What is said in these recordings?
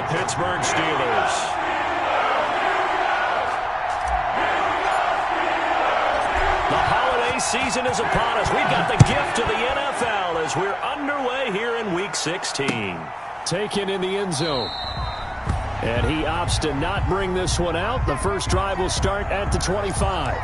Pittsburgh Steelers. Season is upon us. We've got the gift of the NFL as we're underway here in Week 16. Taken in the end zone. And he opts to not bring this one out. The first drive will start at the 25.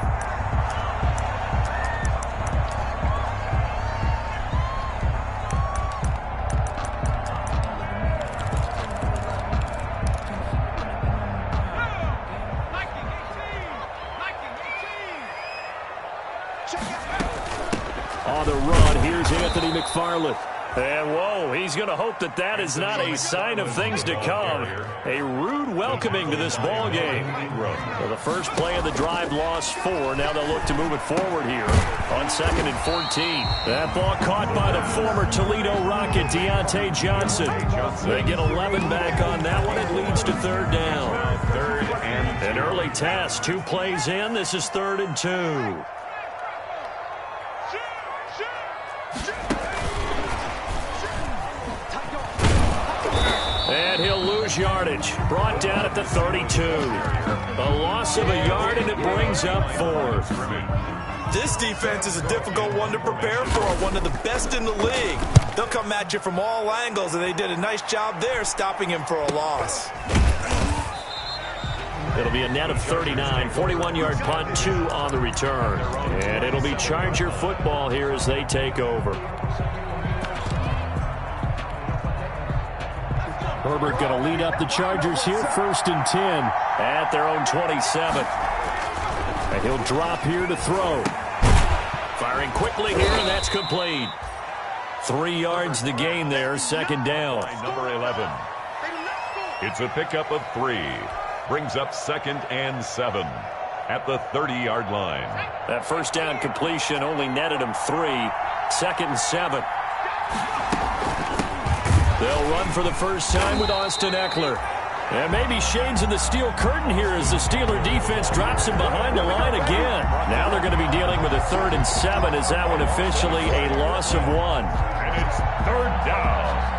On the run, here's Anthony McFarland. And whoa, he's going to hope that that is not a sign of things to come. A rude welcoming to this ball game. Well, the first play of the drive lost 4. Now they'll look to move it forward here on 2nd and 14. That ball caught by the former Toledo Rocket, Deontay Johnson. They get 11 back on that one. It leads to 3rd down. An early test. 2 plays in. This is 3rd and 2. And he'll lose yardage. Brought down at the 32. A loss of a yard, and it brings up 4th. This defense is a difficult one to prepare for, one of the best in the league. They'll come at you from all angles, and they did a nice job there stopping him for a loss. It'll be a net of 39, 41-yard punt, 2 on the return. And it'll be Charger football here as they take over. Herbert going to lead up the Chargers here, 1st and 10. At their own 27. And he'll drop here to throw. Firing quickly here, and that's complete. 3 yards the gain there, 2nd down. Number 11. It's a pickup of 3. Brings up 2nd and 7 at the 30-yard line. That first down completion only netted him 3. 2nd and 7. They'll run for the first time with Austin Eckler. And maybe shades of the steel curtain here as the Steeler defense drops him behind the line again. Now they're going to be dealing with a 3rd and 7. Is that one officially a loss of 1? And it's 3rd down.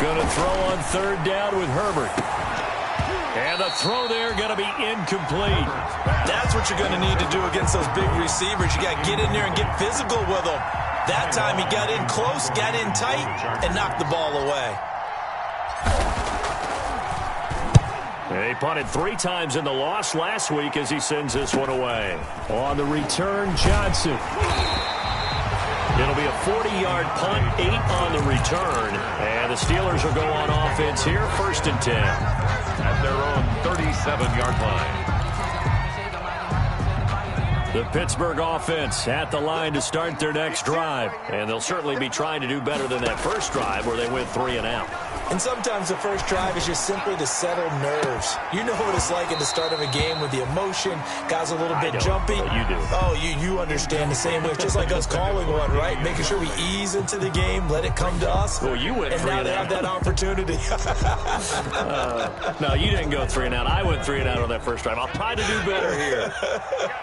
Going to throw on 3rd down with Herbert. And the throw there going to be incomplete. That's what you're going to need to do against those big receivers. You got to get in there and get physical with them. That time he got in close, got in tight, and knocked the ball away. They punted 3 times in the loss last week as he sends this one away. On the return, Johnson. It'll be a 40-yard punt, 8 on the return. And the Steelers will go on offense here, 1st and 10. At their own 37-yard line. The Pittsburgh offense at the line to start their next drive. And they'll certainly be trying to do better than that first drive where they went 3 and out. And sometimes the first drive is just simply to settle nerves. You know what it's like at the start of a game with the emotion. Guys a little bit jumpy. You do. Oh, you understand the same way. It's just like us calling one, right? Making sure we ease into the game, let it come to us. Well, you went 3 and out. And now they have that opportunity. No, you didn't go 3 and out. I went 3 and out on that first drive. I'll try to do better here.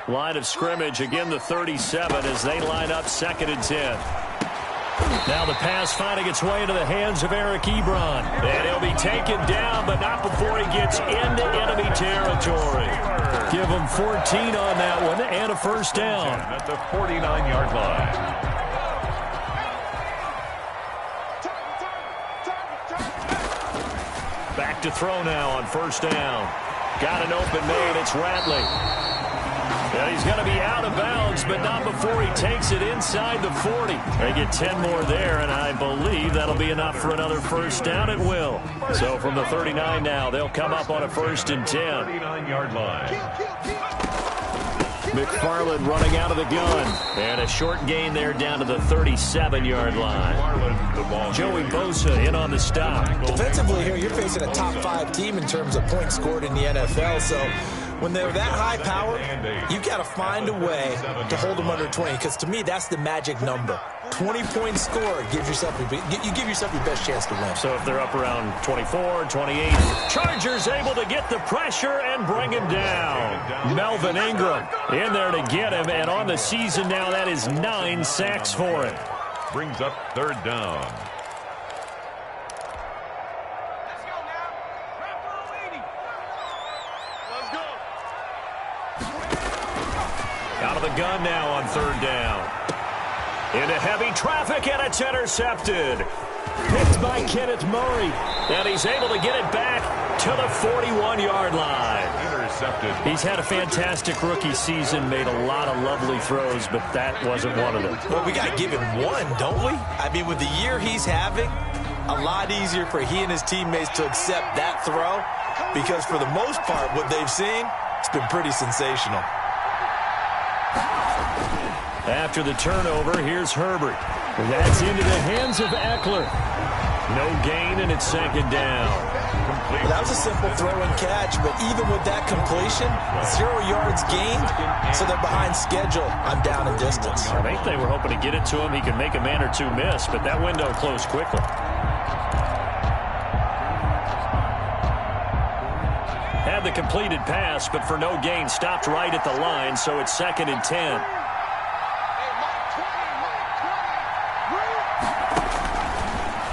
Line of scrimmage, again the 37 as they line up 2nd and 10. Now the pass finding its way into the hands of Eric Ebron. And he'll be taken down, but not before he gets into enemy territory. Give him 14 on that one and a first down. At the 49-yard line. Back to throw now on first down. Got an open man. It's Ratley. And he's going to be out of bounds, but not before he takes it inside the 40. They get 10 more there, and I believe that'll be enough for another first down. It will. So from the 39 now, they'll come up on a 1st and 10. 39-yard line. McFarland running out of the gun. And a short gain there down to the 37-yard line. Joey Bosa in on the stop. Defensively here, you're facing a top 5 team in terms of points scored in the NFL, so When they're that high powered, you've got to find a way to hold them under 20, because to me, that's the magic number. 20-point score gives yourself you give yourself your best chance to win. So if they're up around 24, 28, Chargers able to get the pressure and bring him down. Melvin Ingram in there to get him, and on the season now, that is 9 sacks for him. Brings up third down. Out of the gun now on third down. Into heavy traffic, and it's intercepted. Picked by Kenneth Murray. And he's able to get it back to the 41-yard line. Intercepted. He's had a fantastic rookie season, made a lot of lovely throws, but that wasn't one of them. Well, we got to give him one, don't we? I mean, with the year he's having, a lot easier for he and his teammates to accept that throw, because for the most part, what they've seen, it's been pretty sensational. After the turnover, here's Herbert. That's into the hands of Eckler. No gain, and it's second down. Well, that was a simple throw and catch, but even with that completion, 0 yards gained, so they're behind schedule on down and distance. I think they were hoping to get it to him. He could make a man or two miss, but that window closed quickly. Had the completed pass, but for no gain, stopped right at the line, so it's 2nd and 10.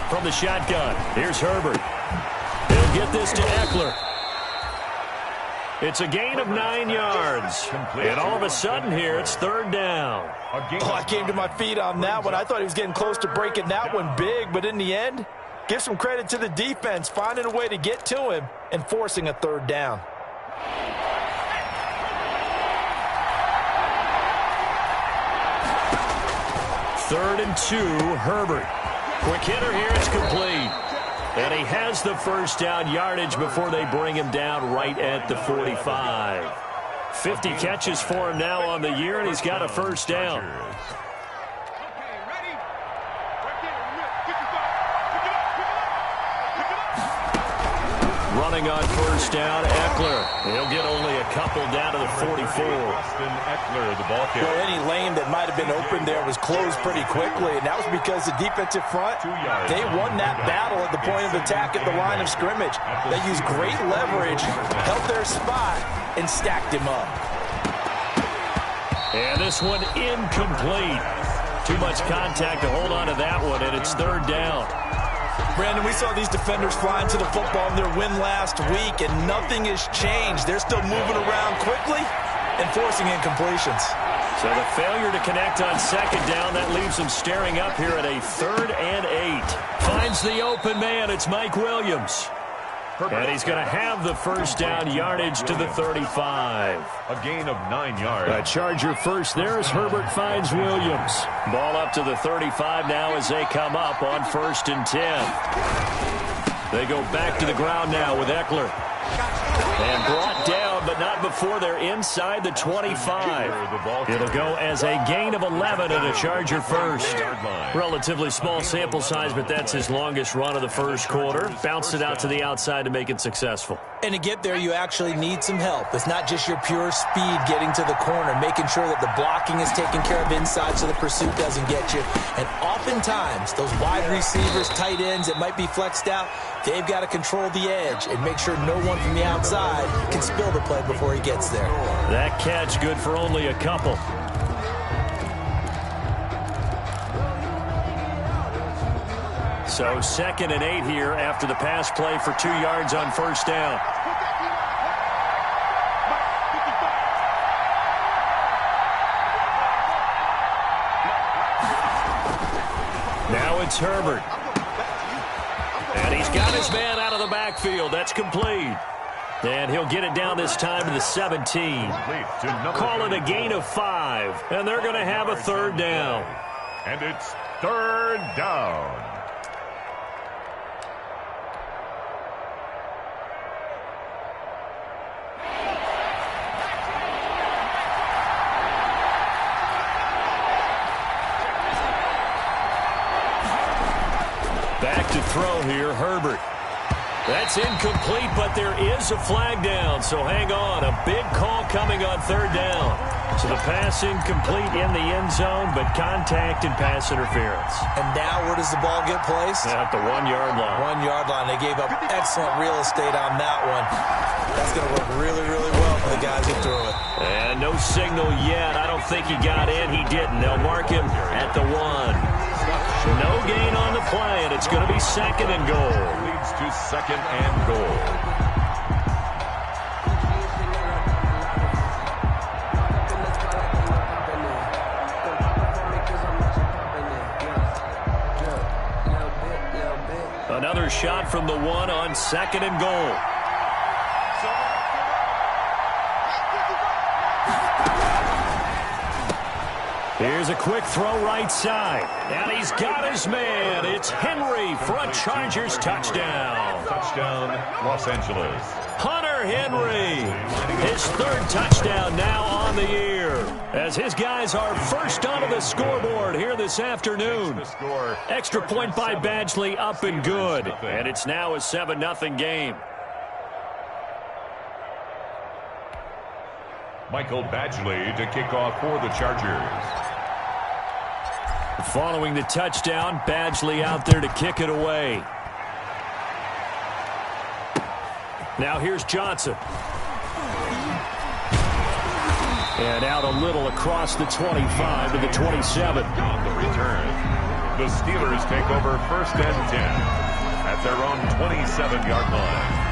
From the shotgun, here's Herbert. He'll get this to Eckler. It's a gain of 9 yards. And all of a sudden here, it's third down. Oh, I came to my feet on that one. I thought he was getting close to breaking that one big, but in the end, give some credit to the defense, finding a way to get to him and forcing a third down. Third and 2, Herbert. Quick hitter here, it's complete. And he has the first down yardage before they bring him down right at the 45. 50 catches for him now on the year, and he's got a first down. Running on first down, Eckler. He'll get only a couple down to the 44. Eckler, the ball carrier. Well, any lane that might have been open there was closed pretty quickly, and that was because the defensive front, they won that battle at the point of attack at the line of scrimmage. They used great leverage, held their spot, and stacked him up. And this one incomplete. Too much contact to hold on to that one, and it's third down. Brandon, we saw these defenders flying to the football in their win last week, and nothing has changed. They're still moving around quickly and forcing incompletions. So the failure to connect on second down, that leaves them staring up here at a 3rd and 8. Finds the open man. It's Mike Williams. And he's going to have the first down yardage to the 35. A gain of 9 yards. A Charger first there as Herbert finds Williams. Ball up to the 35 now as they come up on 1st and 10. They go back to the ground now with Eckler. And brought down, but not before they're inside the 25. It'll go as a gain of 11 and a Charger first. Relatively small sample size, but that's his longest run of the first quarter. Bounced it out to the outside to make it successful. And to get there, you actually need some help. It's not just your pure speed getting to the corner, making sure that the blocking is taken care of inside so the pursuit doesn't get you. And oftentimes, those wide receivers, tight ends that might be flexed out, they've got to control the edge and make sure no one from the outside can spill the play before he gets there. That catch good for only a couple. So 2nd and 8 here after the pass play for 2 yards on first down. Now it's Herbert. And he's got his man out of the backfield. That's complete. And he'll get it down this time to the 17. Call it a gain of 5. And they're going to have a third down. And it's third down. Back to throw here, Herbert. That's incomplete, but there is a flag down, so hang on. A big call coming on third down. So the pass incomplete in the end zone, but contact and pass interference. And now where does the ball get placed? At the 1-yard line. 1-yard line. They gave up excellent real estate on that one. That's going to work really, really well for the guys who threw it. And no signal yet. I don't think he got in. He didn't. They'll mark him at the 1. No gain on the play, and it's going to be second and goal. Leads to second and goal. Another shot from the 1 on second and goal. Here's a quick throw right side. And he's got his man. It's Henry for a Chargers touchdown. Touchdown, Los Angeles. Hunter Henry, his third touchdown now on the year, as his guys are first onto the scoreboard here this afternoon. Extra point by Badgley, up and good. And it's now a 7-0 game. Michael Badgley to kick off for the Chargers. Following the touchdown, Badgley out there to kick it away. Now here's Johnson. And out a little across the 25 to the 27. On the return, the Steelers take over first and 10 at their own 27-yard line.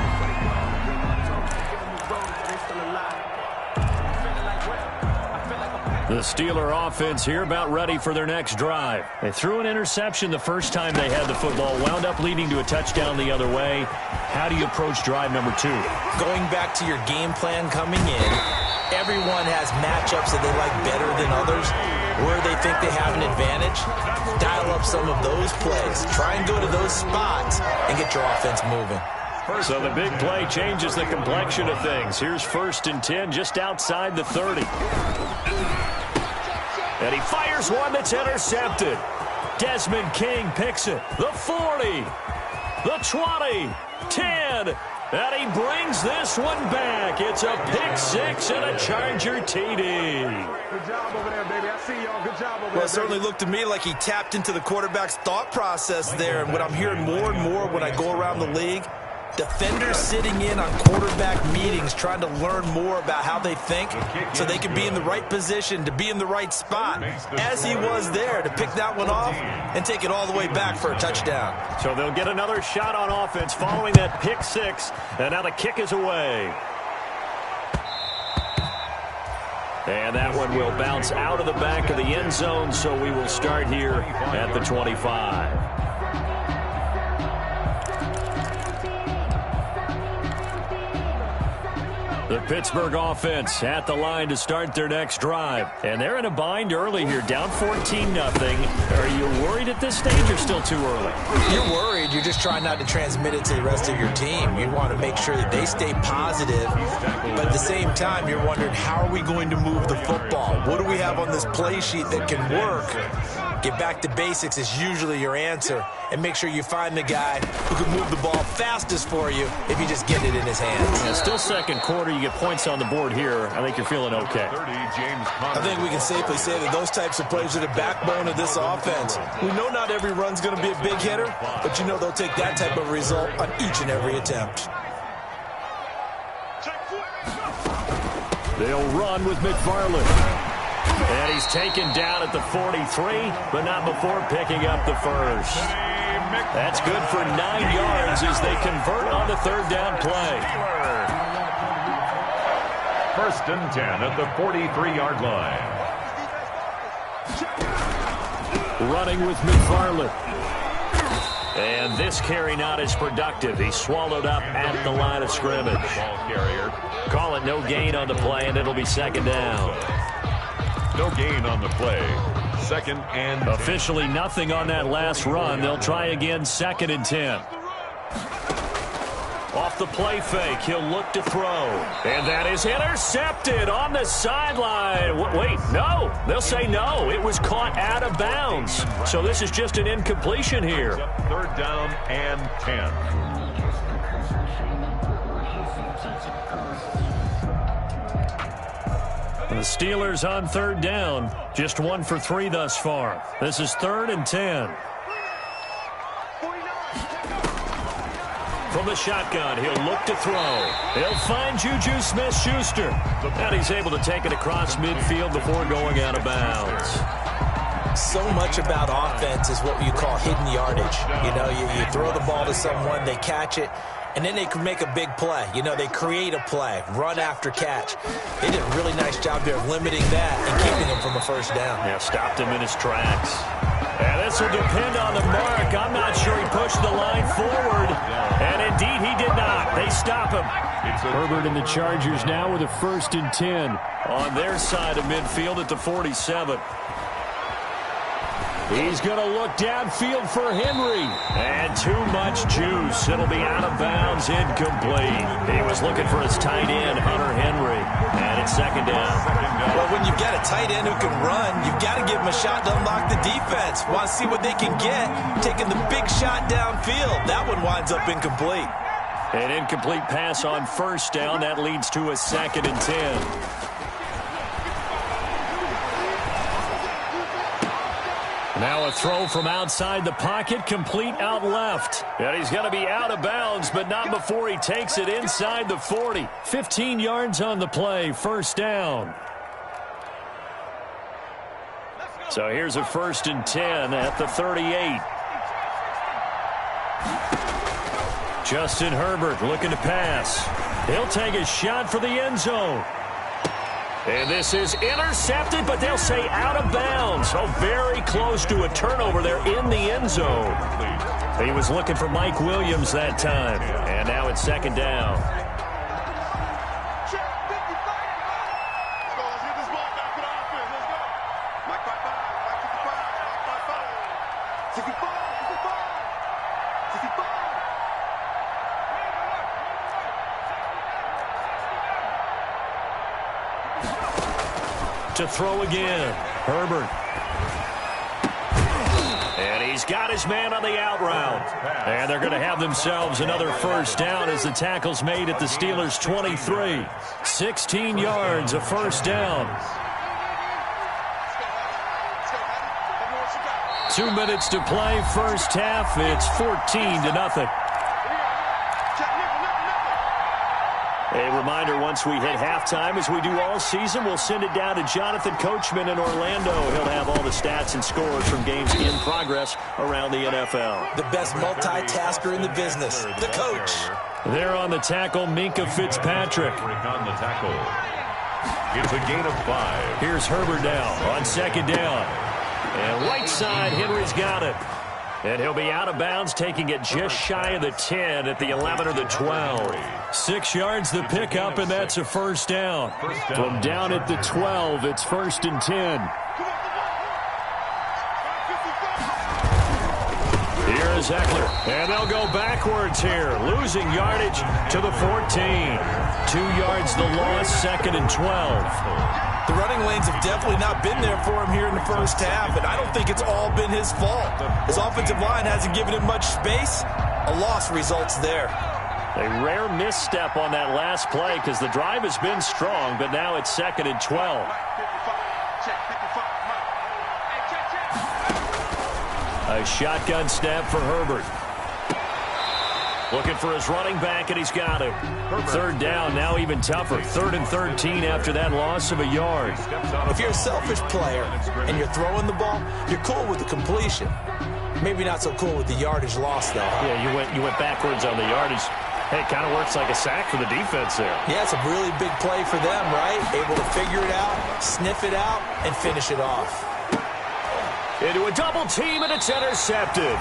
The Steeler offense here about ready for their next drive. They threw an interception the first time they had the football, wound up leading to a touchdown the other way. How do you approach drive number 2? Going back to your game plan coming in, everyone has matchups that they like better than others. Where they think they have an advantage, dial up some of those plays. Try and go to those spots and get your offense moving. So the big play changes the complexion of things. Here's first and 10 just outside the 30. And he fires one that's intercepted. Desmond King picks it. The 40, the 20, 10, and he brings this one back. It's a pick 6 and a Charger TD. Good job over there, baby. I see y'all. Good job over there. Well, it certainly looked to me like he tapped into the quarterback's thought process there. And what I'm hearing more and more when I go around the league, defenders sitting in on quarterback meetings trying to learn more about how they think so they can be in the right position to be in the right spot, as he was there to pick that one off and take it all the way back for a touchdown. So they'll get another shot on offense following that pick 6, and now the kick is away. And that one will bounce out of the back of the end zone, so we will start here at the 25. The Pittsburgh offense at the line to start their next drive. And they're in a bind early here, down 14-0. Are you worried at this stage or still too early? You're worried. You're just trying not to transmit it to the rest of your team. You want to make sure that they stay positive. But at the same time, you're wondering, how are we going to move the football? What do we have on this play sheet that can work? Get back to basics is usually your answer. And make sure you find the guy who can move the ball fastest for you if you just get it in his hands. Yeah, still second quarter. You get points on the board here. I think you're feeling okay. I think we can safely say that those types of plays are the backbone of this offense. We know not every run's going to be a big hitter, but you know they'll take that type of result on each and every attempt. They'll run with McFarland. And he's taken down at the 43, but not before picking up the first. That's good for 9 yards as they convert on the third down play. First and 10 at the 43-yard line. Running with McFarland. And this carry not as productive. He's swallowed up at the line of scrimmage. Ball carrier. Call it no gain on the play, and it'll be second down. No gain on the play. Second and 10. Officially nothing on that last run. They'll try again, second and 10. Off the play fake, he'll look to throw. And that is intercepted on the sideline. Wait, no. They'll say no. It was caught out of bounds. So this is just an incompletion here. Third down and 10. The Steelers on third down. Just 1 for 3 thus far. This is 3rd and 10. From the shotgun, he'll look to throw. He'll find Juju Smith-Schuster. And he's able to take it across midfield before going out of bounds. So much about offense is what you call hidden yardage. You know, you throw the ball to someone, they catch it, and then they can make a big play. You know, they create a play, run after catch. They did a really nice job there of limiting that and keeping him from a first down. Yeah, stopped him in his tracks. And this will depend on the mark. I'm not sure he pushed the line forward. And indeed, he did not. They stop him. Herbert and the Chargers now with a 1st and 10. On their side of midfield at the 47. He's going to look downfield for Henry. And too much juice. It'll be out of bounds, incomplete. He was looking for his tight end, Hunter Henry. And it's 2nd down. Well, when you've got a tight end who can run, you've got to give him a shot to unlock the defense. Want to see what they can get, taking the big shot downfield. That one winds up incomplete. An incomplete pass on 1st down. That leads to a 2nd and 10. Now a throw from outside the pocket, complete out left. And he's going to be out of bounds, but not before he takes it inside the 40. 15 yards on the play, 1st down. So here's a 1st and 10 at the 38. Justin Herbert looking to pass. He'll take a shot for the end zone. And this is intercepted, but they'll say out of bounds. So very close to a turnover there in the end zone. He was looking for Mike Williams that time. And now it's 2nd down. To throw again, Herbert. And he's got his man on the out route. And they're going to have themselves another 1st down as the tackle's made at the Steelers' 23. 16 yards, a 1st down. 2 minutes to play, 1st half. It's 14-0. A reminder, once we hit halftime, as we do all season, we'll send it down to Jonathan Coachman in Orlando. He'll have all the stats and scores from games in progress around the NFL. The best multitasker in the business, the coach. There on the tackle, Minkah Fitzpatrick. On the tackle. It's a gain of 5. Here's Herbert now on 2nd down. And right side, Henry's got it. And he'll be out of bounds, taking it just shy of the 10 at the 11 or the 12. 6 yards the pickup, and that's a 1st down. From down at the 12, it's 1st and 10. Here is Eckler, and they'll go backwards here, losing yardage to the 14. 2 yards the loss, 2nd and 12. The running lanes have definitely not been there for him here in the 1st half, and I don't think it's all been his fault. His offensive line hasn't given him much space. A loss results there. A rare misstep on that last play because the drive has been strong, but now it's 2nd and 12. A shotgun snap for Herbert. Looking for his running back, and he's got it. 3rd down, now even tougher. 3rd and 13 after that loss of a yard. If you're a selfish player and you're throwing the ball, you're cool with the completion. Maybe not so cool with the yardage loss, though. Yeah, you went backwards on the yardage. Hey, it kind of works like a sack for the defense there. Yeah, it's a really big play for them, right? Able to figure it out, sniff it out, and finish it off. Into a double team, and it's intercepted.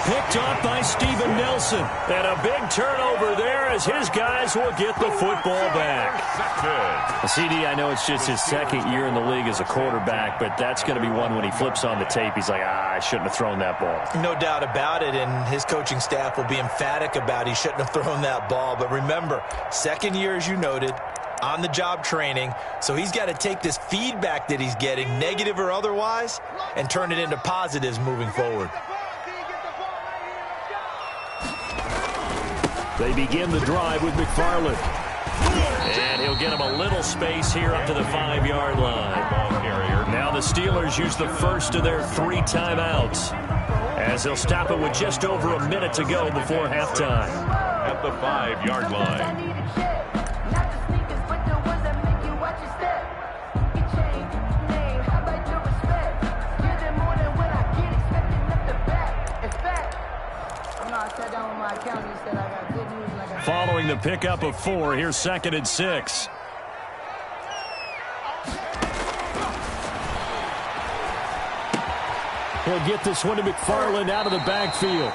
Picked off by Steven Nelson. And a big turnover there as his guys will get the football back. CD, I know it's just his 2nd year in the league as a quarterback, but that's going to be one when he flips on the tape. He's like, I shouldn't have thrown that ball. No doubt about it, and his coaching staff will be emphatic about he shouldn't have thrown that ball. But remember, 2nd year, as you noted, on-the-job training, so he's got to take this feedback that he's getting, negative or otherwise, and turn it into positives moving forward. They begin the drive with McFarland. And he'll get him a little space here up to the 5-yard line. Now the Steelers use the first of their 3 timeouts, as they'll stop it with just over a minute to go before halftime. At the 5-yard line. Following the pickup of 4, here's 2nd and 6. He'll get this one to McFarland out of the backfield.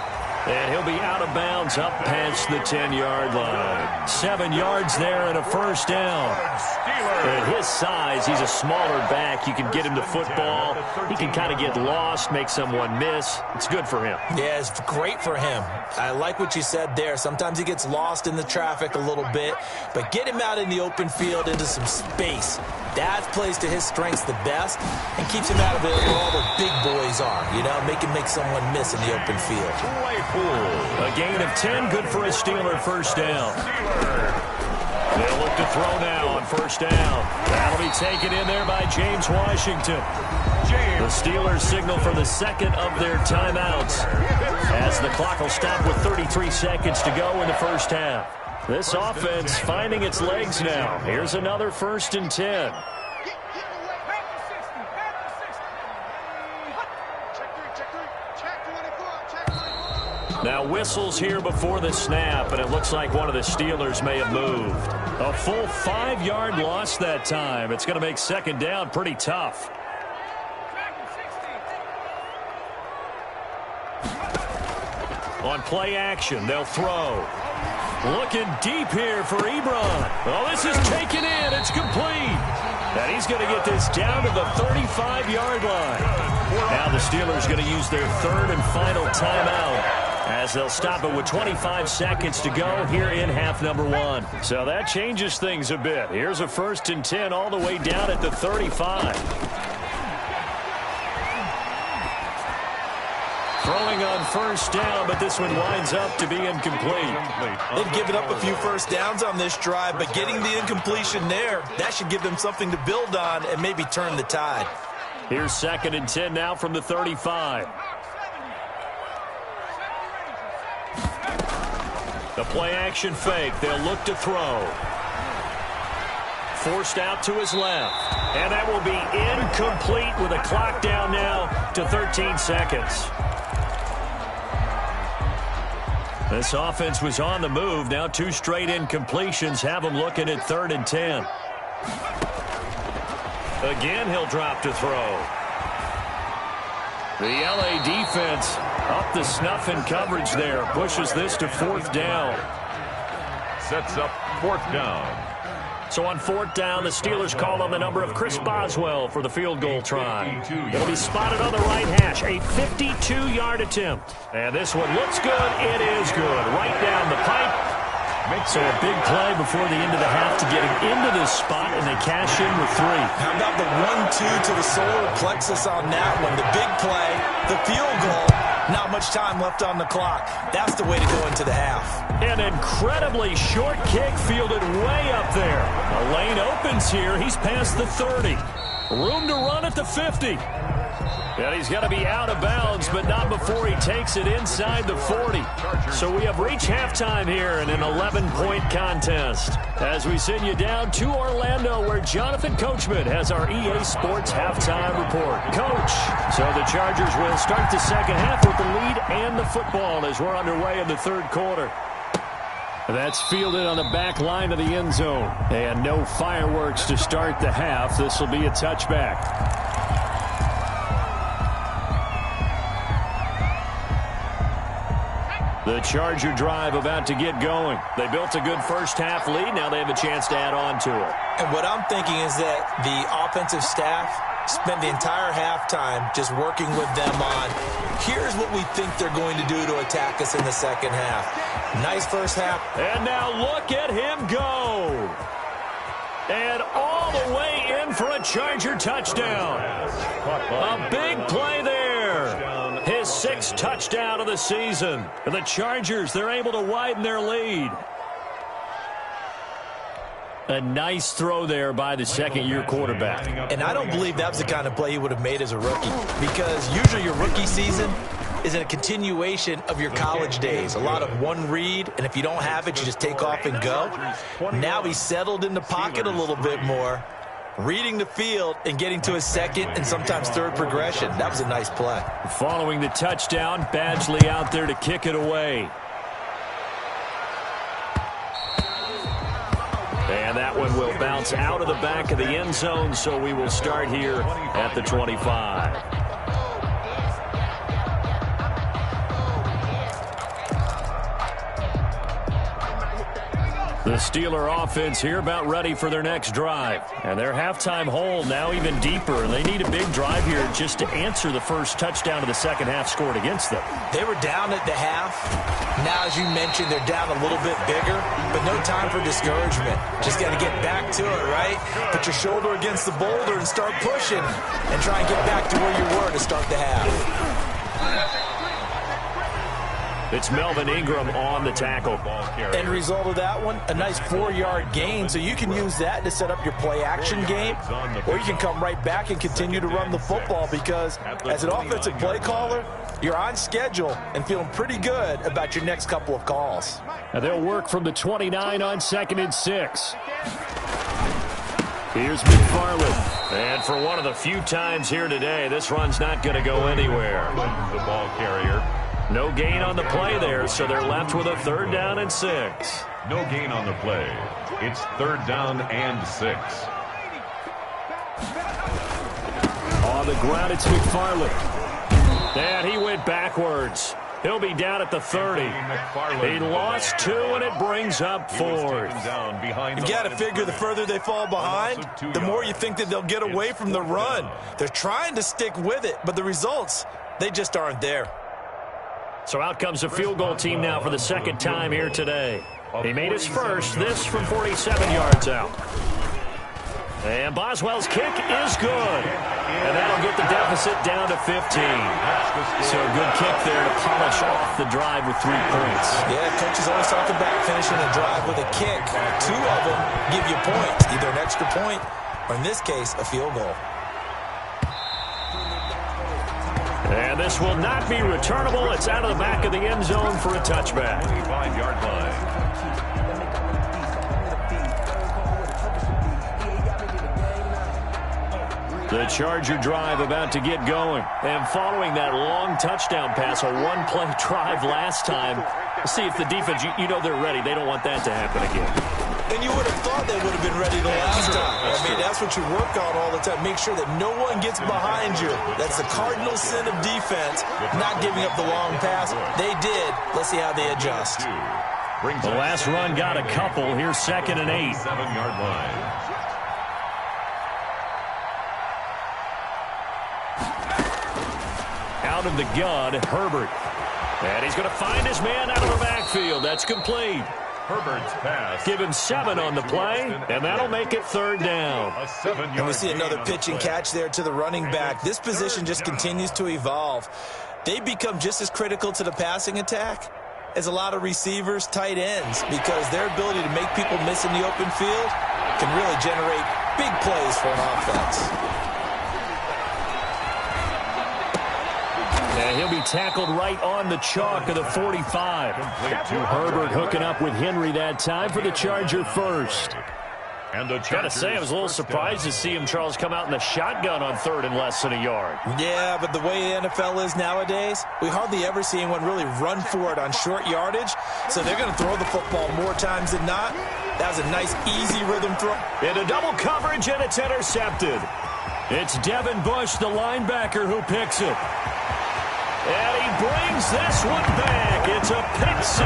And he'll be out of bounds up past the 10-yard line. 7 yards there and a first down. At his size, he's a smaller back. You can get him to football. He can kind of get lost, make someone miss. It's good for him. Yeah, it's great for him. I like what you said there. Sometimes he gets lost in the traffic a little bit, but get him out in the open field into some space. That plays to his strengths the best and keeps him out of it where all the big boys are, you know, make someone miss in the open field. A gain of 10, good for a Steeler first down. They'll look to throw now on first down. That'll be taken in there by James Washington. The Steelers signal for the second of their timeouts, as the clock will stop with 33 seconds to go in the first half. This offense finding its legs now. Here's another 1st and 10. Now whistles here before the snap, and it looks like one of the Steelers may have moved. A full 5-yard loss that time. It's going to make second down pretty tough. On play action, they'll throw. Looking deep here for Ebron. Oh, this is taken in. It's complete. And he's going to get this down to the 35-yard line. Now the Steelers going to use their 3rd and final timeout, as they'll stop it with 25 seconds to go here in half number 1. So that changes things a bit. Here's a 1st and 10 all the way down at the 35. Throwing on first down, but this one winds up to be incomplete. They've given up a few first downs on this drive, but getting the incompletion there, that should give them something to build on and maybe turn the tide. Here's 2nd and 10 now from the 35. The play action fake. They'll look to throw. Forced out to his left. And that will be incomplete with a clock down now to 13 seconds. This offense was on the move. Now 2 straight incompletions have them looking at 3rd and 10. Again, he'll drop to throw. The LA defense up the snuff in coverage there. Pushes this to 4th down. Sets up 4th down. So on 4th down, the Steelers call on the number of Chris Boswell for the field goal try. It'll be spotted on the right hash. A 52-yard attempt. And this one looks good. It is good. Right down the pipe. So a big play before the end of the half to get him into this spot, and they cash in with 3. How about the 1-2 to the solar plexus on that one? The big play, the field goal. Not much time left on the clock. That's the way to go into the half. An incredibly short kick fielded way up there. A lane opens here. He's past the 30. Room to run at the 50. And he's going to be out of bounds, but not before he takes it inside the 40. So we have reached halftime here in an 11-point contest, as we send you down to Orlando, where Jonathan Coachman has our EA Sports halftime report. Coach, so the Chargers will start the second half with the lead and the football as we're underway in the 3rd quarter. That's fielded on the back line of the end zone. And no fireworks to start the half. This will be a touchback. The Charger drive about to get going. They built a good first half lead. Now they have a chance to add on to it. And what I'm thinking is that the offensive staff spent the entire halftime just working with them on, here's what we think they're going to do to attack us in the second half. Nice first half. And now look at him go. And all the way in for a Charger touchdown. A big play there. His 6th touchdown of the season. And the Chargers, they're able to widen their lead. A nice throw there by the second-year quarterback. And I don't believe that was the kind of play he would have made as a rookie, because usually your rookie season is a continuation of your college days. A lot of one read, and if you don't have it, you just take off and go. Now he's settled in the pocket a little bit more, reading the field and getting to his second and sometimes third progression. That was a nice play. Following the touchdown, Badgley out there to kick it away. And that one will bounce out of the back of the end zone, so we will start here at the 25. The Steeler offense here about ready for their next drive. And their halftime hole now even deeper. And they need a big drive here just to answer the first touchdown of the second half scored against them. They were down at the half. Now, as you mentioned, they're down a little bit bigger, but no time for discouragement. Just got to get back to it, right? Put your shoulder against the boulder and start pushing and try and get back to where you were to start the half. It's Melvin Ingram on the tackle. End result of that one, a nice 4-yard gain. So you can use that to set up your play-action game, or you can come right back and continue to run the football, because as an offensive play caller, you're on schedule and feeling pretty good about your next couple of calls. And they'll work from the 29 on 2nd and 6. Here's McFarland. And for one of the few times here today, this run's not going to go anywhere. The ball carrier. No gain on the play there, so they're left with a 3rd down and 6. No gain on the play. It's 3rd down and 6. On the ground, it's McFarland. And he went backwards. He'll be down at the 30. He lost 2, and it brings up 4th. You got to figure the further they fall behind, the more you think that they'll get away from the run. They're trying to stick with it, but the results, they just aren't there. So out comes a field goal team now for the second time here today. He made his first, this from 47 yards out. And Boswell's kick is good. And that'll get the deficit down to 15. So a good kick there to polish off the drive with 3 points. Yeah, coaches always talk about finishing a drive with a kick. 2 of them give you points, either an extra point or, in this case, a field goal. And this will not be returnable. It's out of the back of the end zone for a touchback. 25-yard line. The Charger drive about to get going. And following that long touchdown pass, a one-play drive last time. See if the defense, you know they're ready. They don't want that to happen again. And you would have thought they would have been ready the last time. I mean, that's what you work on all the time. Make sure that no one gets behind you. That's the cardinal sin of defense, not giving up the long pass. They did. Let's see how they adjust. The last run got a couple. Here's 2nd and 8. 7-yard line. Out of the gun, Herbert. And he's going to find his man out of the backfield. That's complete. Herbert's pass. Give him 7 on the play, and that'll make it 3rd down. And we see another pitch and catch there to the running back. This position just continues to evolve. They become just as critical to the passing attack as a lot of receivers, tight ends, because their ability to make people miss in the open field can really generate big plays for an offense. And he'll be tackled right on the chalk of the 45. Herbert hooking up with Henry that time for the Charger first. Gotta say, I was a little surprised to see him, Charles, come out in the shotgun on 3rd and less than a yard. Yeah, but the way the NFL is nowadays, we hardly ever see anyone really run for it on short yardage. So they're going to throw the football more times than not. That was a nice, easy rhythm throw. Into double coverage, and it's intercepted. It's Devin Bush, the linebacker, who picks it. And he brings this one back. It's a pick 6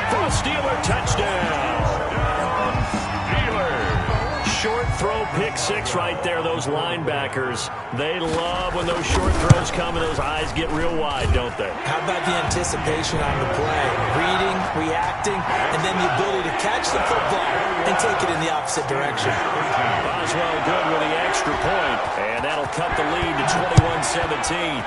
for a Steeler touchdown. Short throw, pick 6 right there. Those linebackers, they love when those short throws come and those eyes get real wide, don't they? How about the anticipation on the play? Reading, reacting, and then the ability to catch the football and take it in the opposite direction. Boswell good with the extra point, and that'll cut the lead to 21-17.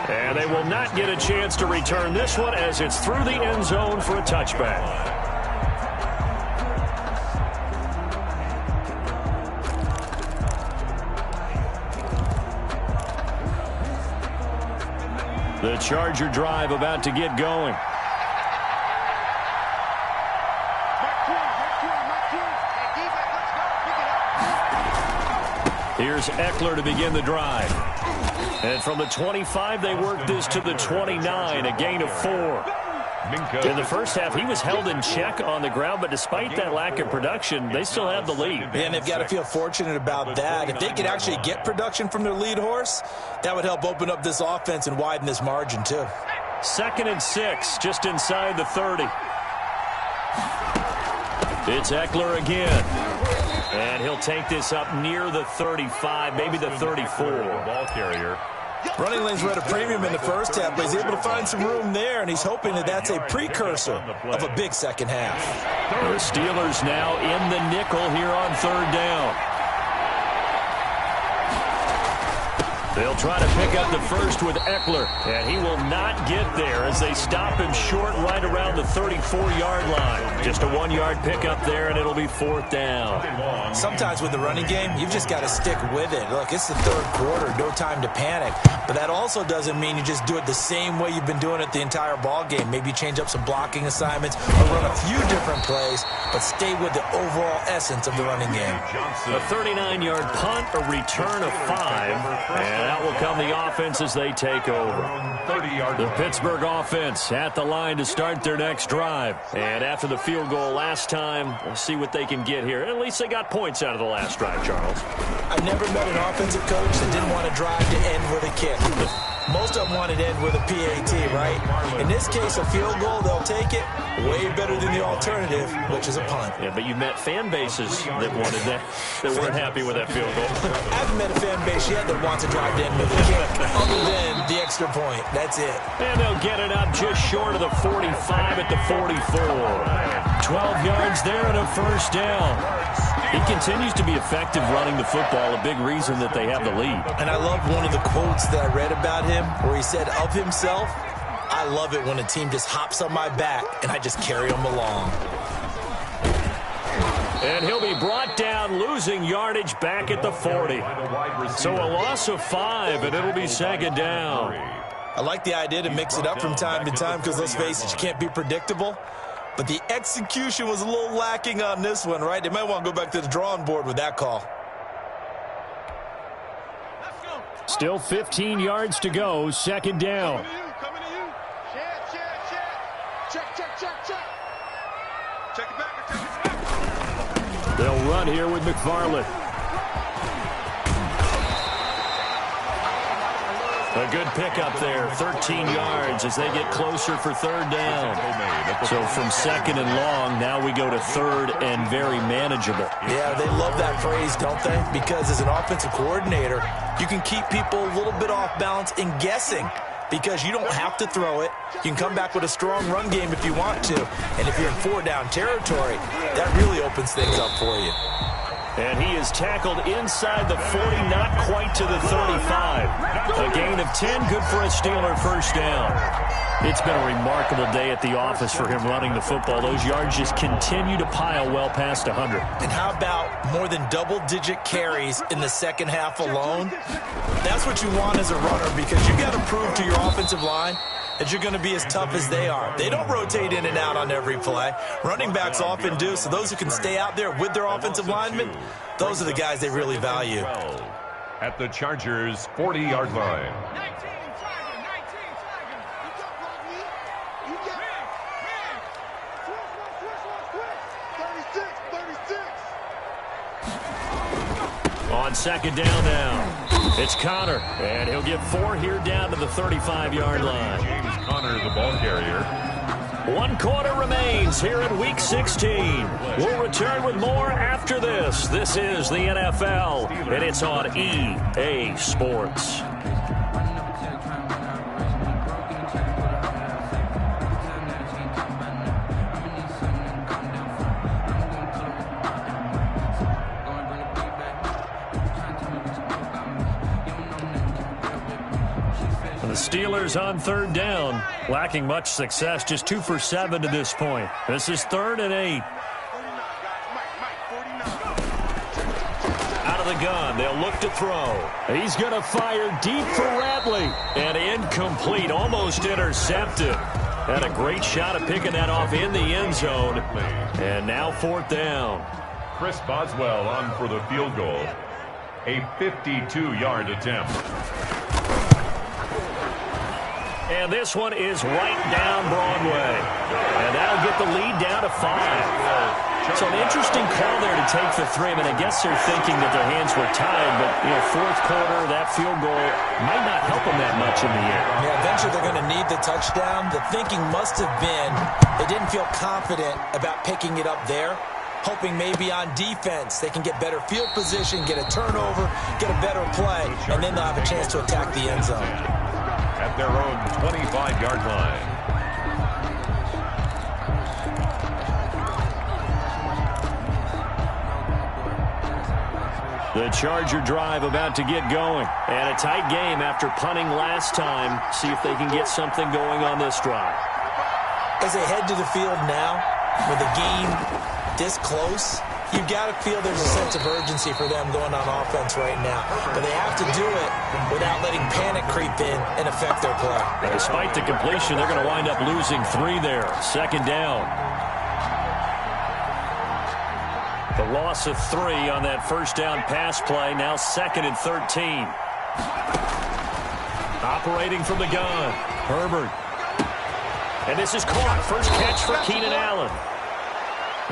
And they will not get a chance to return this one as it's through the end zone for a touchback. The Charger drive about to get going. Here's Eckler to begin the drive. And from the 25, they work this to the 29, a gain of 4. In the first half, he was held in check on the ground, but despite that lack of production, they still have the lead. And they've got to feel fortunate about that. If they could actually get production from their lead horse, that would help open up this offense and widen this margin, too. 2nd and 6, just inside the 30. It's Eckler again. And he'll take this up near the 35, maybe the 34. Ball carrier. Running lanes were at a premium in the first half, but he's able to find some room there, and he's hoping that that's a precursor of a big second half. The Steelers now in the nickel here on 3rd down. They'll try to pick up the first with Eckler, and he will not get there as they stop him short right around the 34-yard line. Just a 1-yard pickup there, and it'll be 4th down. Sometimes with the running game, you've just got to stick with it. Look, it's the 3rd quarter, no time to panic. But that also doesn't mean you just do it the same way you've been doing it the entire ball game. Maybe change up some blocking assignments or run a few different plays, but stay with the overall essence of the running game. A 39-yard punt, a return of 5, and out will come the offense as they take over. The Pittsburgh offense at the line to start their next drive. And after the field goal last time, we'll see what they can get here. At least they got points out of the last drive, Charles. I've never met an offensive coach that didn't want to drive to end with a kick. Most of them wanted to end with a PAT, right? In this case, a field goal, they'll take it. Way better than the alternative, which is a punt. Yeah, but you've met fan bases that wanted that, that weren't happy with that field goal. I haven't met a fan base yet that wants to drive to end with a kick, other than the extra point. That's it. And they'll get it up just short of the 45 at the 44. 12 yards there and a 1st down. He continues to be effective running the football, a big reason that they have the lead. And I love one of the quotes that I read about him where he said of himself, I love it when a team just hops on my back and I just carry them along. And he'll be brought down, losing yardage back at the 40. So a loss of 5, and it'll be 2nd down. I like the idea to mix it up from time to time because, let's face it, you can't be predictable. But the execution was a little lacking on this one, right? They might want to go back to the drawing board with that call. Still 15 yards to go, 2nd down. Coming to you. Check. Check it back. They'll run here with McFarland. A good pickup there, 13 yards as they get closer for 3rd down. So from 2nd and long, now we go to 3rd and very manageable. Yeah, they love that phrase, don't they? Because as an offensive coordinator, you can keep people a little bit off balance in guessing because you don't have to throw it. You can come back with a strong run game if you want to. And if you're in 4-down territory, that really opens things up for you. And he is tackled inside the 40, not quite to the 35. A gain of 10, good for a Steeler 1st down. It's been a remarkable day at the office for him running the football. Those yards just continue to pile well past 100. And how about more than double-digit carries in the second half alone? That's what you want as a runner because you got to prove to your offensive line that you're going to be as tough as they are. They don't rotate in and out on every play. Running backs often do, so those who can stay out there with their offensive linemen, those are the guys they really value. At the Chargers' 40-yard line. On 2nd down now. It's Connor, and he'll get 4 here down to the 35-yard line. James Conner, the ball carrier. 1 quarter remains here in Week 16. We'll return with more after this. This is the NFL, and it's on EA Sports. Steelers on third down, lacking much success, just 2 for 7 to this point. This is 3rd and 8. Out of the gun, they'll look to throw. He's going to fire deep for Ratley. And incomplete, almost intercepted. Had a great shot at picking that off in the end zone. And now 4th down. Chris Boswell on for the field goal. A 52-yard attempt. And this one is right down Broadway. And that'll get the lead down to 5. So an interesting call there to take the 3. I mean, I guess they're thinking that their hands were tied, but, 4th quarter, that field goal might not help them that much in the end. Yeah, eventually they're going to need the touchdown. The thinking must have been they didn't feel confident about picking it up there, hoping maybe on defense they can get better field position, get a turnover, get a better play, and then they'll have a chance to attack the end zone. At their own 25-yard line. The Charger drive about to get going. And a tight game after punting last time. See if they can get something going on this drive. As they head to the field now, with the game this close, you've got to feel there's a sense of urgency for them going on offense right now. But they have to do it without letting panic creep in and affect their play. And despite the completion, they're going to wind up losing 3 there. 2nd down. The loss of 3 on that first down pass play. Now 2nd and 13. Operating from the gun. Herbert. And this is caught. First catch for Keenan Allen.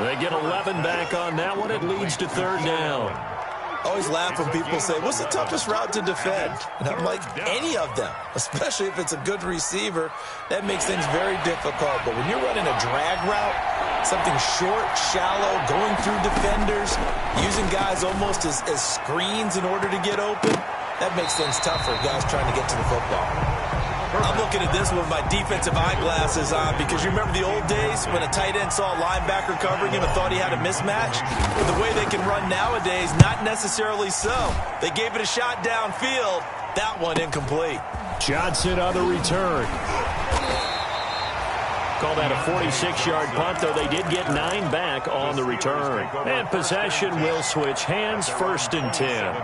They get 11 back on that one. It leads to 3rd down. I always laugh when people say, what's the toughest route to defend? And I'm like, any of them, especially if it's a good receiver. That makes things very difficult. But when you're running a drag route, something short, shallow, going through defenders, using guys almost as screens in order to get open, that makes things tougher, guys trying to get to the football. I'm looking at this with my defensive eyeglasses on because you remember the old days when a tight end saw a linebacker covering him and thought he had a mismatch? But the way they can run nowadays, not necessarily so. They gave it a shot downfield. That one incomplete. Johnson on the return. Call that a 46-yard punt, though they did get 9 back on the return. And possession will switch hands, 1st and 10.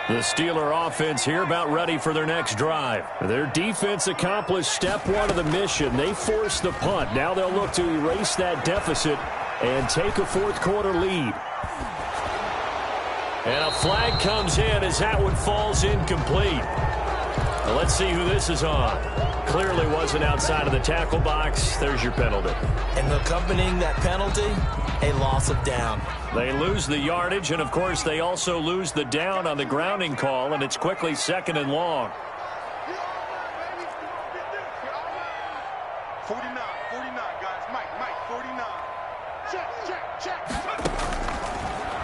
The Steeler offense here about ready for their next drive. Their defense accomplished step 1 of the mission. They forced the punt. Now they'll look to erase that deficit and take a 4th quarter lead. And a flag comes in as that one falls incomplete. Now let's see who this is on. Clearly wasn't outside of the tackle box. There's your penalty. And accompanying that penalty, a loss of down. They lose the yardage, and, of course, they also lose the down on the grounding call, and it's quickly 2nd and long. 49, guys. Mike, 49. Check.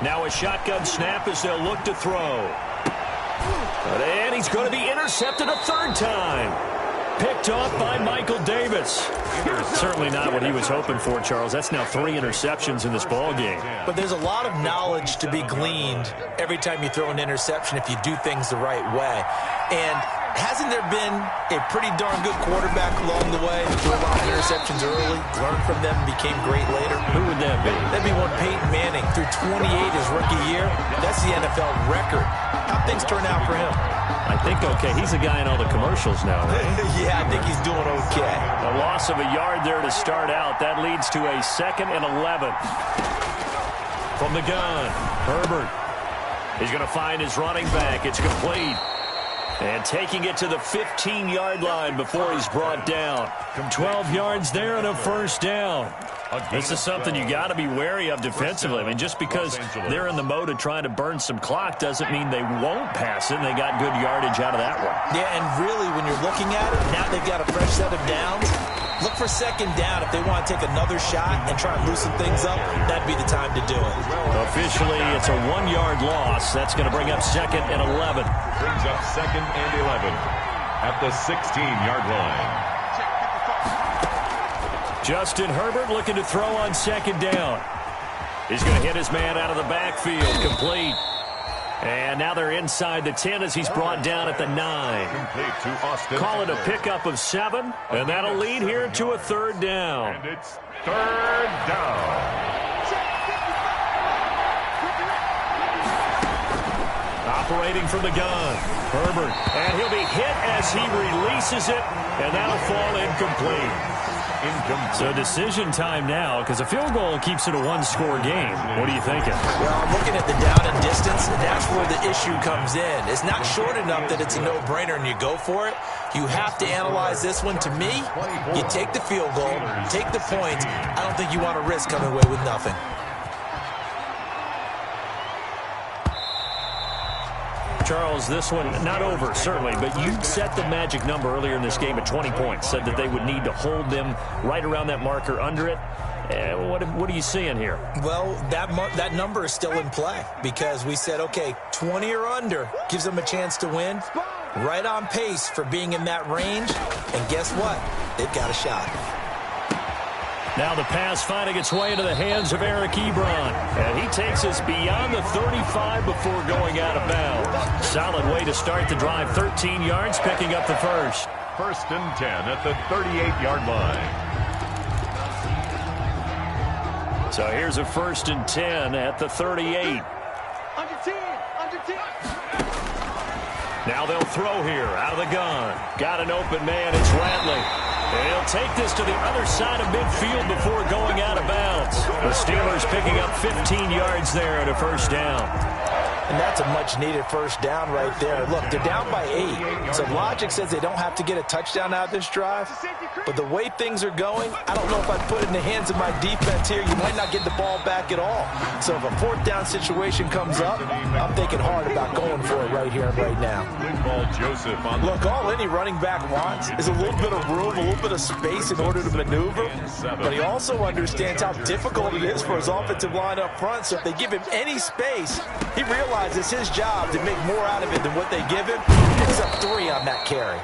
Now a shotgun snap as they'll look to throw. And he's going to be intercepted a 3rd time. Picked off by Michael Davis. Certainly not what he was hoping for, Charles. That's now 3 interceptions in this ball game. But there's a lot of knowledge to be gleaned every time you throw an interception if you do things the right way. And hasn't there been a pretty darn good quarterback along the way who threw a lot of interceptions early, learned from them, and became great later? Who would that be? That'd be one Peyton Manning. Through 28 his rookie year, that's the NFL record. How'd things turn out for him? I think okay. He's a guy in all the commercials now, right? Yeah, I think he's doing okay. A loss of a yard there to start out. That leads to a 2nd and 11. From the gun, Herbert. He's going to find his running back. It's complete. And taking it to the 15-yard line before he's brought down. 12 yards there and a 1st down. This is something you got to be wary of defensively. I mean, just because they're in the mode of trying to burn some clock doesn't mean they won't pass it. And they got good yardage out of that one. Yeah, and really, when you're looking at it, now they've got a fresh set of downs. Look for 2nd down if they want to take another shot and try and loosen things up. That'd be the time to do it. Officially, it's a 1-yard loss. That's going to bring up 2nd and 11. Brings up 2nd and 11 at the 16-yard line. Justin Herbert looking to throw on 2nd down. He's going to hit his man out of the backfield. Complete. And now they're inside the 10 as he's brought down at the 9. Complete to Austin. Call it a pickup of 7, and that'll lead here to a 3rd down. And it's 3rd down. Operating from the gun, Herbert, and he'll be hit as he releases it, and that'll fall incomplete. So decision time now, because a field goal keeps it a one-score game. What are you thinking? Well, I'm looking at the down and distance, and that's where the issue comes in. It's not short enough that it's a no-brainer and you go for it. You have to analyze this one. To me, you take the field goal, take the points. I don't think you want to risk coming away with nothing. Charles, this one not over, certainly, but you set the magic number earlier in this game at 20 points, said that they would need to hold them right around that marker under it. What are you seeing here? Well, that number is still in play because we said, okay, 20 or under gives them a chance to win. Right on pace for being in that range, and guess what? They've got a shot. Now the pass finding its way into the hands of Eric Ebron. And he takes us beyond the 35 before going out of bounds. Solid way to start the drive. 13 yards, picking up the first. 1st and 10 at the 38-yard line. So here's a 1st and 10 at the 38. Under 10. Now they'll throw here out of the gun. Got an open man. It's Ratley. And he'll take this to the other side of midfield before going out of bounds. The Steelers picking up 15 yards there at a 1st down. And that's a much-needed 1st down right there. Look, they're down by 8. So logic says they don't have to get a touchdown out of this drive. But the way things are going, I don't know if I'd put it in the hands of my defense here. You might not get the ball back at all. So if a 4th down situation comes up, I'm thinking hard about going for it right here and right now. Look, all any running back wants is a little bit of room, a little bit of space in order to maneuver. But he also understands how difficult it is for his offensive line up front. So if they give him any space, he realizes it's his job to make more out of it than what they give him. He picks up 3 on that carry.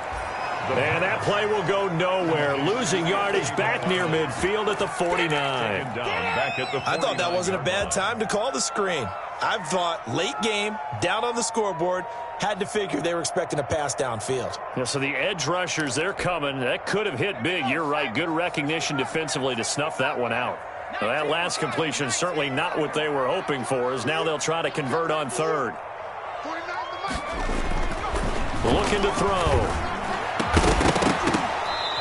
And that play will go nowhere. Losing yardage back near midfield at the 49. I thought that wasn't a bad time to call the screen. I thought late game, down on the scoreboard, had to figure they were expecting a pass downfield. Yeah, so the edge rushers, they're coming. That could have hit big. You're right. Good recognition defensively to snuff that one out. Well, that last completion certainly not what they were hoping for, as now they'll try to convert on 3rd. Looking to throw.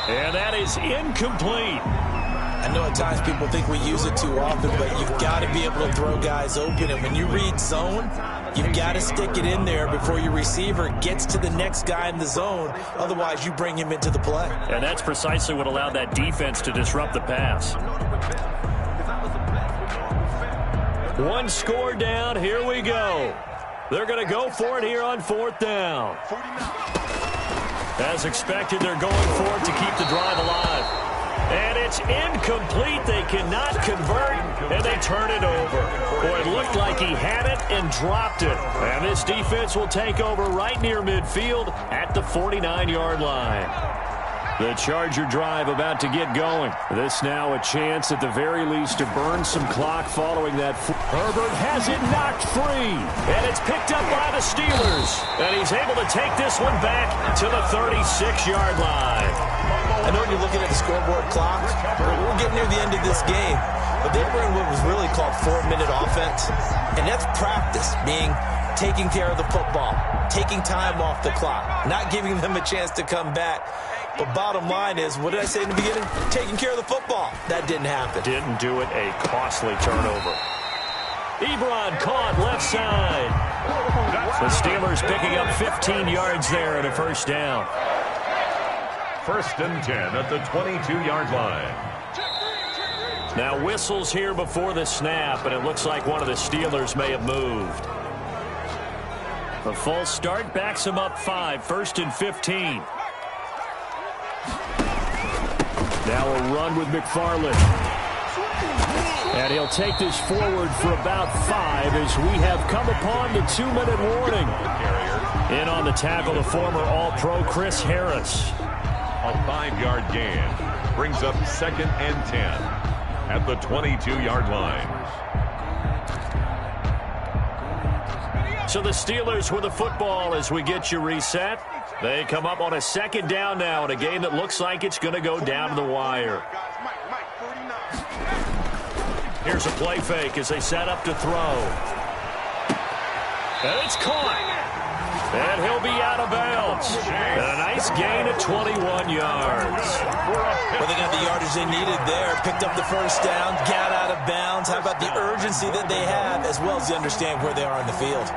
And that is incomplete. I know at times people think we use it too often, but you've got to be able to throw guys open. And when you read zone, you've got to stick it in there before your receiver gets to the next guy in the zone. Otherwise, you bring him into the play. And that's precisely what allowed that defense to disrupt the pass. 1 score down. Here we go. They're going to go for it here on 4th down. As expected, they're going for it to keep the drive alive. And it's incomplete. They cannot convert, and they turn it over. Boy, it looked like he had it and dropped it. And this defense will take over right near midfield at the 49-yard line. The Charger drive about to get going. This now a chance at the very least to burn some clock following that. Herbert has it knocked free, and it's picked up by the Steelers. And he's able to take this one back to the 36-yard line. I know you're looking at the scoreboard clock. We're getting near the end of this game. But they were in what was really called 4-minute offense. And that's practice, being taking care of the football, taking time off the clock, not giving them a chance to come back. But bottom line is, what did I say in the beginning? Taking care of the football. That didn't happen. Didn't do it. A costly turnover. Ebron caught left side. The Steelers picking up 15 yards there at a 1st down. 1st and 10 at the 22-yard line. Now whistles here before the snap, and it looks like one of the Steelers may have moved. The false start backs him up 5, 1st and 15. Now a run with McFarland. And he'll take this forward for about 5 as we have come upon the 2-minute warning. In on the tackle, the former All-Pro Chris Harris. A 5-yard gain brings up 2nd and 10 at the 22-yard line. So the Steelers with the football as we get you reset. They come up on a second down now in a game that looks like it's going to go down to the wire. Here's a play fake as they set up to throw. And it's caught. And he'll be out of bounds. And a nice gain of 21 yards. Well, they got the yardage they needed there. Picked up the first down, got out of bounds. How about the urgency that they have, as well as they understand where they are in the field?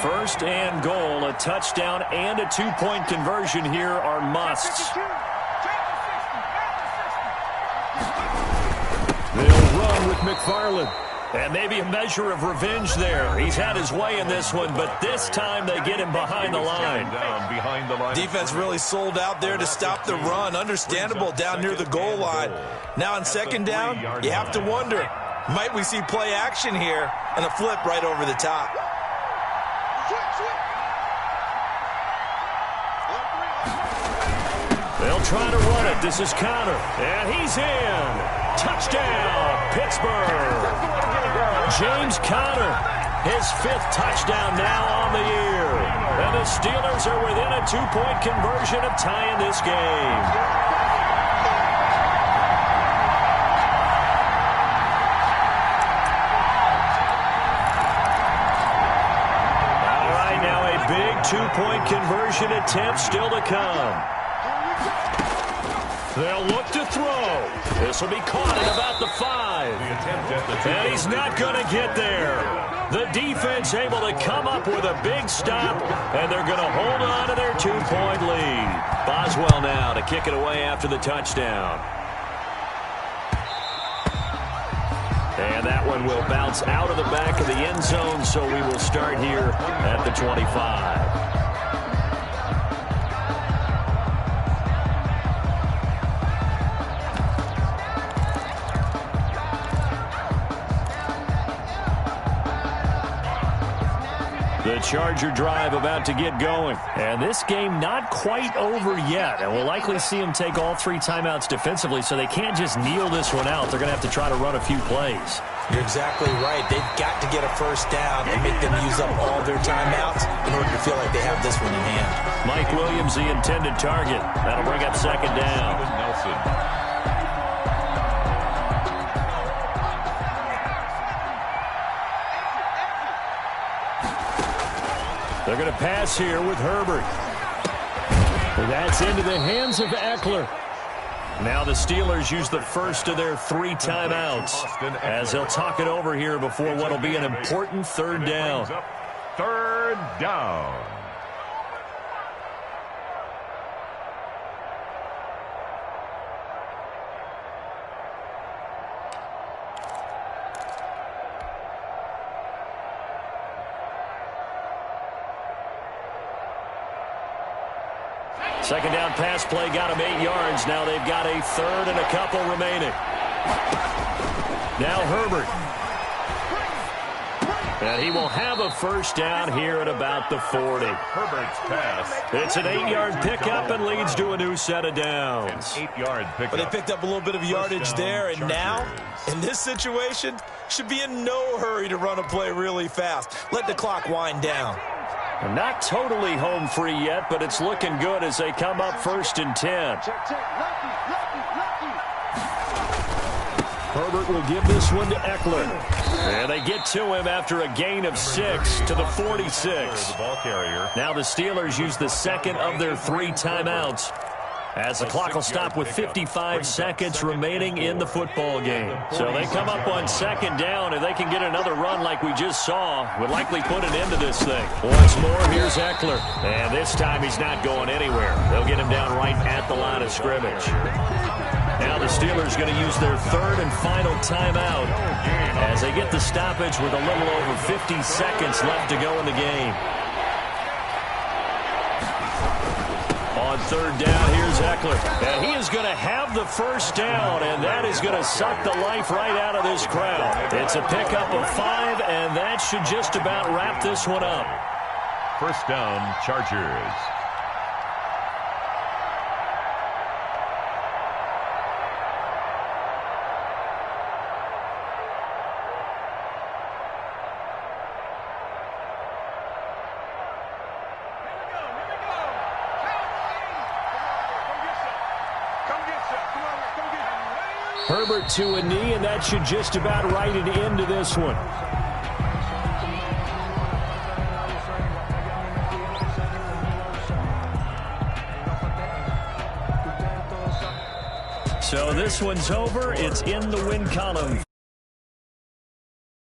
First and goal, a touchdown and a two-point conversion here are musts. They'll run with McFarland. And maybe a measure of revenge there. He's had his way in this one, but this time they get him behind the line. Defense really sold out there to stop the run. Understandable down near the goal line. Now on second down, you have to wonder, might we see play action here and a flip right over the top? They'll try to run it. This is Connor. And he's in. Touchdown, Pittsburgh. James Conner, his 5th touchdown now on the year. And the Steelers are within a 2-point conversion of tying this game. All right, now a big 2-point conversion attempt still to come. They'll look to throw. This will be caught at about the 5. And he's not going to get there. The defense able to come up with a big stop, and they're going to hold on to their 2-point lead. Boswell now to kick it away after the touchdown. And that one will bounce out of the back of the end zone, so we will start here at the 25. The Charger drive about to get going. And this game not quite over yet. And we'll likely see them take all 3 timeouts defensively, so they can't just kneel this one out. They're going to have to try to run a few plays. You're exactly right. They've got to get a first down and make them use up all their timeouts in order to feel like they have this one in hand. Mike Williams, the intended target. That'll bring up second down. Nelson. They're going to pass here with Herbert. And that's into the hands of Eckler. Now the Steelers use the first of their 3 timeouts as they'll talk it over here before what will be an important 3rd down. 3rd down. Second down pass play got him 8 yards. Now they've got a 3rd and a couple remaining. Now Herbert. And he will have a first down here at about the 40. Herbert's pass. It's an 8-yard pickup and leads to a new set of downs. 8-yard pickup. But they picked up a little bit of yardage there, and now, in this situation, should be in no hurry to run a play really fast. Let the clock wind down. Not totally home free yet, but it's looking good as they come up 1st and 10. Herbert will give this one to Eckler. And they get to him after a gain of 6 to the 46. Now the Steelers use the second of their 3 timeouts, as the clock will stop with 55 seconds remaining in the football game. So they come up on second down, and they can get another run like we just saw. Would likely put an end to this thing. Once more, here's Eckler. And this time he's not going anywhere. They'll get him down right at the line of scrimmage. Now the Steelers going to use their 3rd and final timeout as they get the stoppage with a little over 50 seconds left to go in the game. On 3rd down, here's Eckler. And he is going to have the first down, and that is going to suck the life right out of this crowd. It's a pickup of 5, and that should just about wrap this one up. First down, Chargers. Herbert to a knee, and that should just about write an end to this one. So this one's over. It's in the win column.